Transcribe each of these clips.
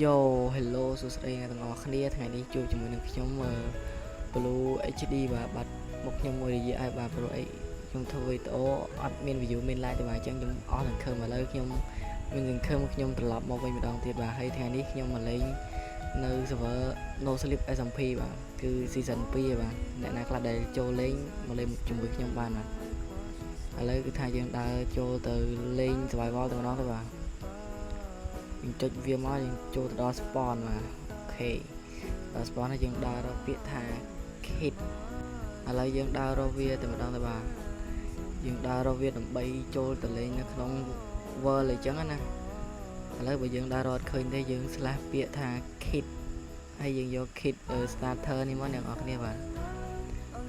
Yo hello សួស្តីអ្នកទាំងអស់គ្នាថ្ងៃនេះជួបជាមួយនឹងខ្ញុំ Blue HD បាទបាត់មកខ្ញុំមួយរយៈហើយបាទព្រោះអីខ្ញុំធ្វើវីដេអូអត់មាន view មាន like ទេបាទអញ្ចឹងខ្ញុំអស់នឹងខឹមឥឡូវខ្ញុំមានសង្ឃឹមខ្ញុំត្រឡប់មកវិញម្ដងទៀតបាទហើយថ្ងៃនេះខ្ញុំមកលេងនៅ server No Sleep SMP បាទគឺ season 2បាទអ្នកណាខ្លះដែលចូលលេងមកលេងជាមួយខ្ញុំបានបាទឥឡូវគឺថាយើងដើរចូលទៅលេង survival ទៅម្ដងទៅបាទយើងចុចវាមកយើងចូលទៅដល់ spawn បាទអូខេដល់ spawn ហើយយើងដើររកពាក្យថា kit ឥឡូវយើងដើររកវាតែម្ដងទៅបាទយើងដើររកវាដើម្បីចូលទៅលេងនៅក្នុង world អញ្ចឹងណាឥឡូវបើយើងដើររកអត់ឃើញទេយើង slash ពាក្យថា kit ហើយយើងយក kit starter នេះមកអ្នកនរគ្នាបាទ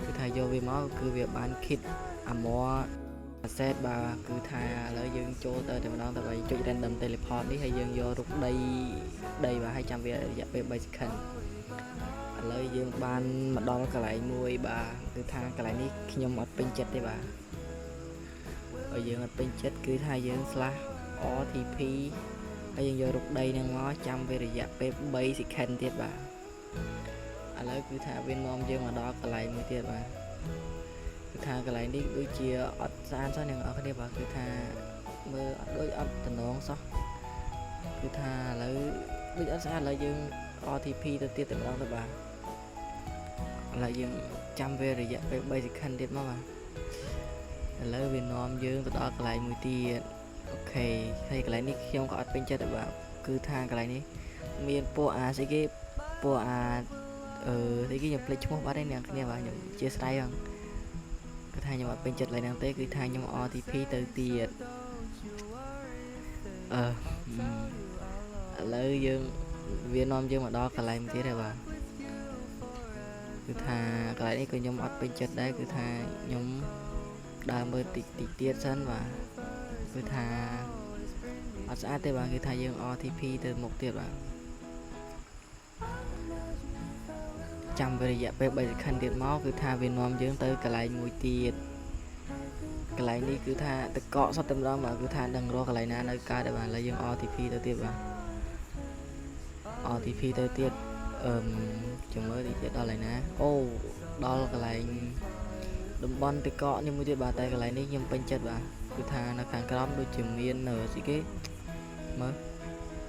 គឺថាយកវាមកគឺវាបាន kit armor asset បាទគឺថាឥឡូវយើងចូលទៅតែម្ដងទៅបើចុច random teleport នេះហើយយើងយករូបដីបាទហើយចាំវារយៈពេល3 second ឥឡូវយើងបានមកដល់កន្លែងមួយបាទគឺថាកន្លែងនេះខ្ញុំអត់ពេញចិត្តទេបាទបើយើងអត់ពេញចិត្តគឺថាយើង slash RTP ហើយយើងយករូបដីហ្នឹងមកចាំវារយៈពេល3 second ទៀតបាទឥឡូវគឺថាវានាំយើងមកដល់កន្លែងមួយទៀតបាទគឺថាកន្លែងនេះដូចជាអត់ស្អាតសោះអ្នកនរគ្នាបាទគឺថាមើលអត់ដូចអត់តំណងសោះគឺថាឥឡូវដូចអត់ស្អាតឥឡូវយើង RTP ទៅទៀតតែម្ដងទៅបាទឥឡូវយើងចាំវារយៈពេល3 second ទៀតមកបាទឥឡូវវានាំយើងទៅដល់កន្លែងមួយទៀតអូខេហើយកន្លែងនេះខ្ញុំក៏អត់ពេញចិត្តដែរបាទគឺថាកន្លែងនេះមានពួកស្អីគេពួកស្អីគេខ្ញុំភ្លេចឈ្មោះបាត់ហើយអ្នកគ្នាបាទខ្ញុំជាស្រ័យហ្នឹងគឺថាខ្ញុំអត់ពេញចិត្តឡើយហ្នឹងទេគឺថាខ្ញុំ RTP ទៅទៀតឥឡូវយើងវានាំយើងមកដល់កន្លែងទៀតហើយបាទគឺថាកន្លែងនេះក៏ខ្ញុំអត់ពេញចិត្តដែរគឺថាខ្ញុំដើរមើលតិចទៀតសិនបាទគឺថាអត់ស្អាតទេបាទគឺថាយើង RTP ទៅមុខទៀតបាទចាំវារយៈពេល3 second ទៀតមកគឺថាវានាំយើងទៅកន្លែងមួយទៀតកន្លែងនេះគឺថាតកកសតតែម្ដងបាទគឺថាដឹងរកកន្លែងណានៅកើតដែរបាទឥឡូវយើង RTP ទៅទៀតបាទ RTP ទៅទៀតចាំមើលតិចទៀតដល់ហើយណាអូដល់កន្លែងតំបន់តកកនេះមួយទៀតបាទតែកន្លែងនេះខ្ញុំពេញចិត្តបាទគឺថានៅខាងក្រោមដូចជាមានស្អីគេមើល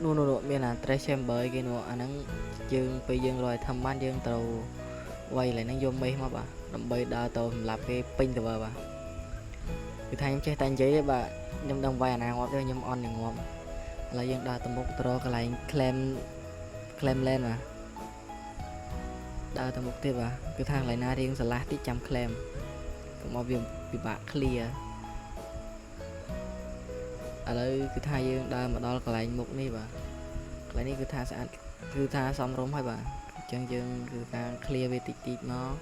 នោះមានអា trash chamber គេនោះអាហ្នឹងយើងពេលយើងរក item បានយើងត្រូវវាយកន្លែងហ្នឹងយកមេសមកបាទដើម្បីដើរទៅសម្រាប់គេពេញ server បាទគឺថាខ្ញុំចេះតែនិយាយទេបាទខ្ញុំដឹងវាយអាណាងាប់ទេខ្ញុំអន់នឹងងាប់ឥឡូវយើងដើរទៅមុខទៅរកកន្លែង claim land បាទដើរទៅមុខទៀតបាទគឺថាកន្លែងណារៀងឆ្លាស់តិចចាំ claim កុំឲ្យវាពិបាក clear ឥឡូវគឺថាយើងដើរមកដល់កន្លែងមុខនេះបាទកន្លែងនេះគឺថាស្អាតគឺថាសមរម្យហើយបាទអញ្ចឹងយើងគឺថា clear វាតិចមក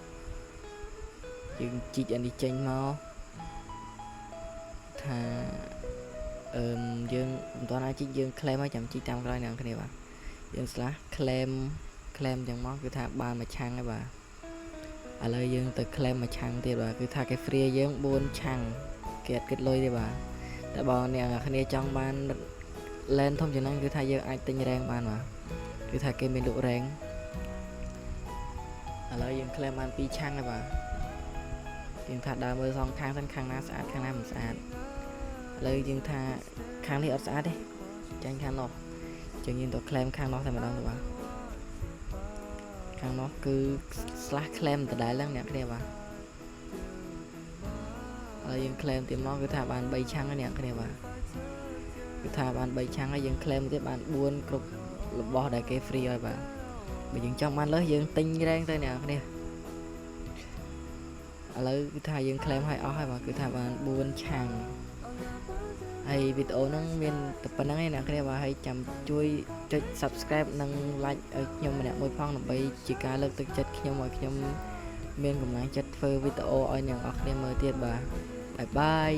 យើងជីកអានេះចេញមកថាយើងមិនទាន់អាចជីកយើង claim ហើយចាំជីកតាមក្រោយអ្នកគ្នាបាទយើង slash claim ចឹងមកគឺថាបានមួយឆាំងហើយបាទឥឡូវយើងទៅ claim មួយឆាំងទៀតបាទគឺថាគេ free យើង4ឆាំងគេអត់គិតលុយទេបាទតែបើអ្នកគ្នាចង់បាន land ធំជាងហ្នឹងគឺថាយើងអាចទិញ rank បានបាទគឺថាគេមានលក់ rank ឥឡូវយើង claim បាន2ឆាំងហើយបាទយើងថាដើរមើលសងខាងសិនខាងណាស្អាតខាងណាមិនស្អាតឥឡូវយើងថាខាងនេះអត់ស្អាតទេចាញ់ខាងនោះចឹងយើងទៅ claim ខាងនោះតែម្ដងទៅបាទខាងនោះគឺ slash claim ដដែលហ្នឹងអ្នកគ្នាបាទហើយយើង claim ទៀតមកគឺថាបាន3ឆាំងហើយអ្នកគ្នាបាទគឺថាបាន3ឆាំងហើយយើង claim ទៀតបាន4គ្រប់របស់ដែលគេ free ហើយបាទបើយើងចង់បានលើសយើងទិញ rank ទៅអ្នកគ្នាឥឡូវគឺថាយើង claim ឲ្យអស់ហើយបាទគឺថាបាន4ឆាំងហើយវីដេអូហ្នឹងមានតែប៉ុណ្្នឹងឯងអ្នកគ្នាបាទហើយចាំជួយចុច subscribe និង like ឲ្យខ្ញុំម្នាក់មួយផងដើម្បីជាការលើកទឹកចិត្តខ្ញុំឲ្យខ្ញុំមានកម្លាំងចិត្តធ្វើវីដេអូឲ្យអ្នកនរគ្នាមើលទៀតបាទបាយបាយ